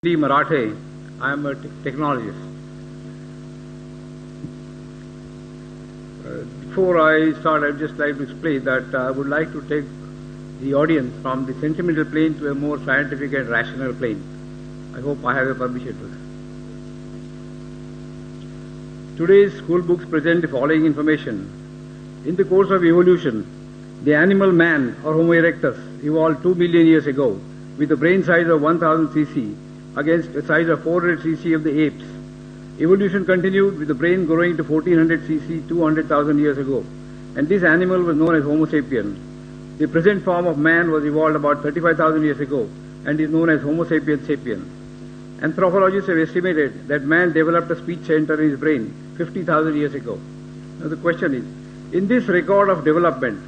D. Marathe. I am a technologist. Before I start, I would just like to explain that I would like to take the audience from the sentimental plane to a more scientific and rational plane. I hope I have your permission to that. Today's school books present the following information. In the course of evolution, the animal man or Homo erectus evolved 2 million years ago with a brain size of 1000 cc against a size of 400 cc of the apes. Evolution continued with the brain growing to 1400 cc 200,000 years ago, and this animal was known as Homo sapien. The present form of man was evolved about 35,000 years ago and is known as Homo sapiens sapien. Anthropologists have estimated that man developed a speech center in his brain 50,000 years ago. Now the question is, in this record of development,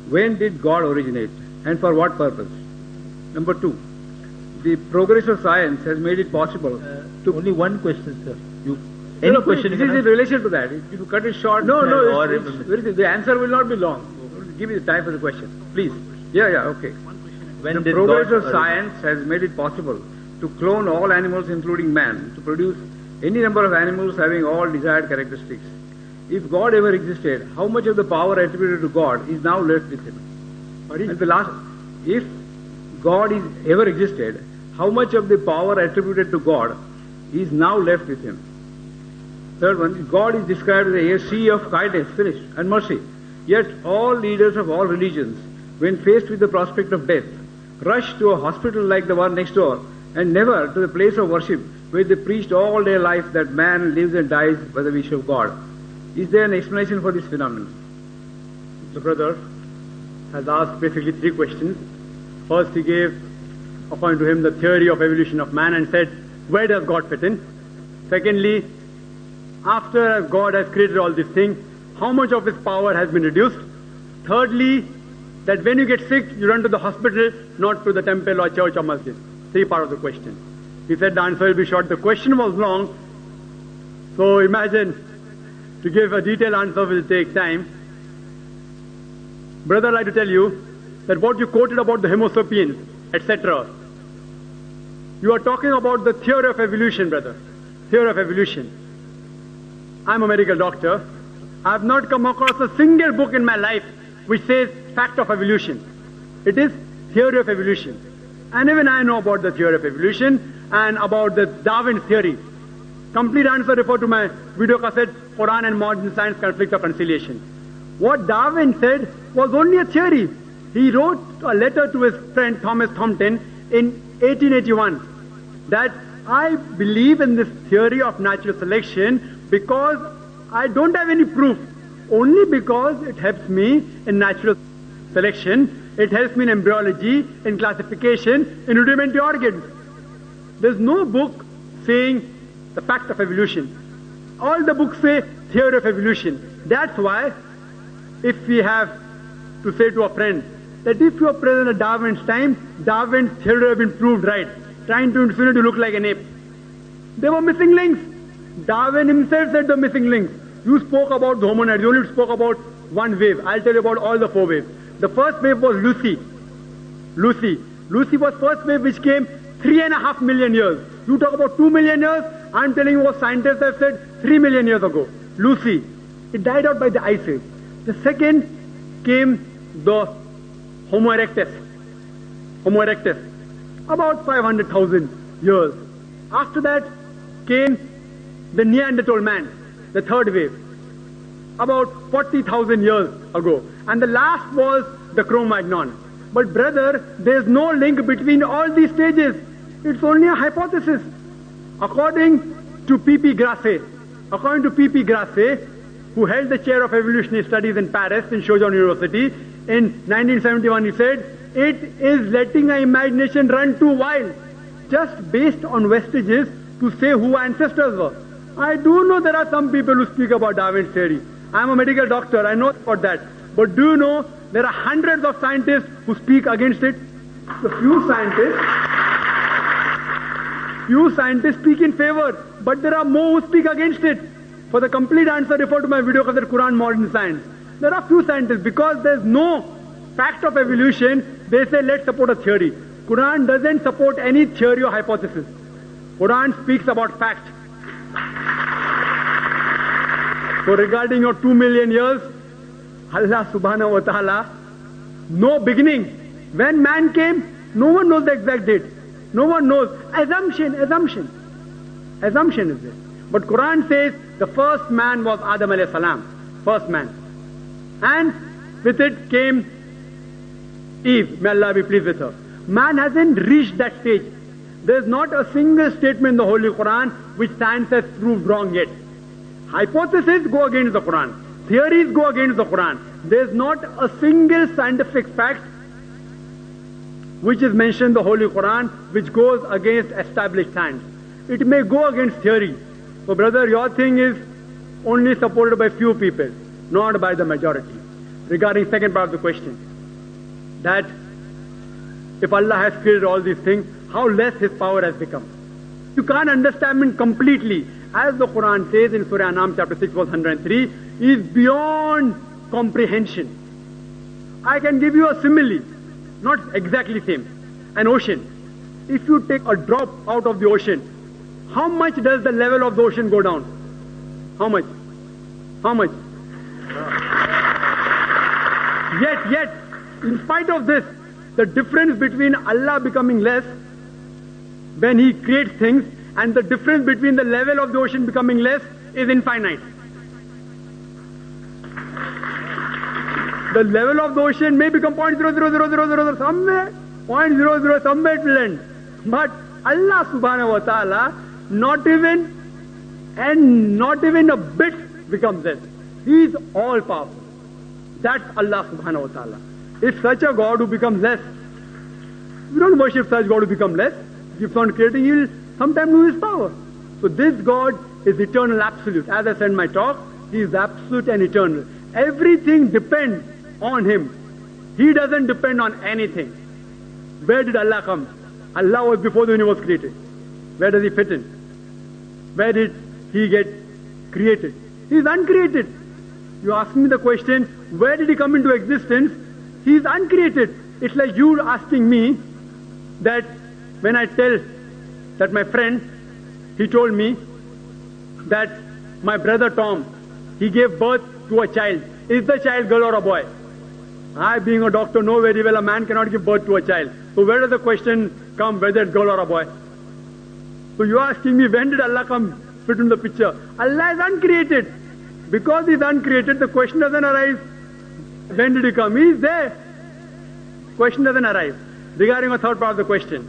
when did God originate and for what purpose? Number two, the progress of science has made it possible to... Only one question, sir. Any question? This is in relation to that. If you cut it short... No, the answer will not be long. Give me the time for the question. Please. Okay. The progress of science has made it possible to clone all animals, including man, to produce any number of animals having all desired characteristics. If God ever existed, how much of the power attributed to God is now left with him? If God is ever existed, how much of the power attributed to God is now left with him? Third one, God is described as a sea of kindness, finished, and mercy. Yet all leaders of all religions, when faced with the prospect of death, rush to a hospital like the one next door and never to the place of worship where they preached all their life that man lives and dies by the wish of God. Is there an explanation for this phenomenon? The brother has asked basically three questions. First, he gave, according to him, the theory of evolution of man and said, where does God fit in? Secondly, after God has created all these things, how much of his power has been reduced? Thirdly, that when you get sick, you run to the hospital, not to the temple or church or masjid. Three parts of the question. He said the answer will be short. The question was long, so imagine to give a detailed answer will take time. Brother, I'd like to tell you that what you quoted about the Homo sapiens, etc., you are talking about the theory of evolution, brother. Theory of evolution. I'm a medical doctor. I have not come across a single book in my life which says fact of evolution. It is theory of evolution. And even I know about the theory of evolution and about the Darwin theory. Complete answer refer to my video cassette, Quran and Modern Science, Conflict of Conciliation. What Darwin said was only a theory. He wrote a letter to his friend Thomas Thompson in 1881 that I believe in this theory of natural selection because I don't have any proof. Only because it helps me in natural selection, it helps me in embryology, in classification, in rudimentary organs. There's no book saying the fact of evolution. All the books say theory of evolution. That's why if we have to say to a friend that if you are present at Darwin's time, Darwin's theory have been proved right, trying to infinity to look like an ape. There were missing links. Darwin himself said the missing links. You spoke about the hominids, you only spoke about one wave. I'll tell you about all the four waves. The first wave was Lucy. Lucy was first wave which came 3.5 million years. You talk about 2 million years, I'm telling you what scientists have said 3 million years ago. Lucy. It died out by the ice age. The second came the Homo erectus. About 500,000 years. After that came the Neanderthal man, the third wave, about 40,000 years ago. And the last was the Cro-Magnon. But brother, there's no link between all these stages. It's only a hypothesis. According to P.P. Grasset, who held the chair of evolutionary studies in Paris in Sorbonne University, in 1971 he said, it is letting our imagination run too wild, just based on vestiges to say who our ancestors were. I do know there are some people who speak about Darwin's theory. I'm a medical doctor, I know about that. But do you know there are hundreds of scientists who speak against it? The few scientists speak in favor, but there are more who speak against it. For the complete answer, refer to my video cassette, Quran Modern Science. There are few scientists, because there's no fact of evolution, they say let's support a theory. Quran doesn't support any theory or hypothesis. Quran speaks about fact. So regarding your 2 million years, Allah subhanahu wa ta'ala, no beginning. When man came, no one knows the exact date. No one knows. Assumption is there. But Quran says the first man was Adam alayhi salam. First man. And with it came Eve. May Allah be pleased with her. Man hasn't reached that stage. There's not a single statement in the Holy Quran which science has proved wrong yet. Hypotheses go against the Quran. Theories go against the Quran. There's not a single scientific fact which is mentioned in the Holy Quran which goes against established science. It may go against theory. So brother, your thing is only supported by few people, not by the majority. Regarding second part of the question, that if Allah has created all these things, how less His power has become. You can't understand Him completely. As the Quran says in Surah Anam chapter 6 verse 103, is beyond comprehension. I can give you a simile, not exactly same. An ocean. If you take a drop out of the ocean, how much does the level of the ocean go down? How much? How much? Yet, in spite of this, the difference between Allah becoming less when He creates things and the difference between the level of the ocean becoming less is infinite. The level of the ocean may become 0.00000 somewhere, 0.00 somewhere it will end. But Allah subhanahu wa ta'ala, not even a bit becomes less. He is all powerful. That's Allah subhanahu wa ta'ala. If such a God who becomes less, we don't worship such God who becomes less. Keeps on creating, He will sometime lose His power. So this God is eternal, absolute. As I said in my talk, He is absolute and eternal. Everything depends on Him. He doesn't depend on anything. Where did Allah come? Allah was before the universe created. Where does He fit in? Where did He get created? He is uncreated. You ask me the question, where did He come into existence? He is uncreated. It's like you asking me that when I tell that my friend, he told me that my brother Tom, he gave birth to a child. Is the child girl or a boy? I, being a doctor, know very well a man cannot give birth to a child. So where does the question come whether it's girl or a boy? So you are asking me, when did Allah come fit in the picture? Allah is uncreated. Because He is uncreated, the question doesn't arise. When did He come? He is there. Question doesn't arise. Regarding a third part of the question,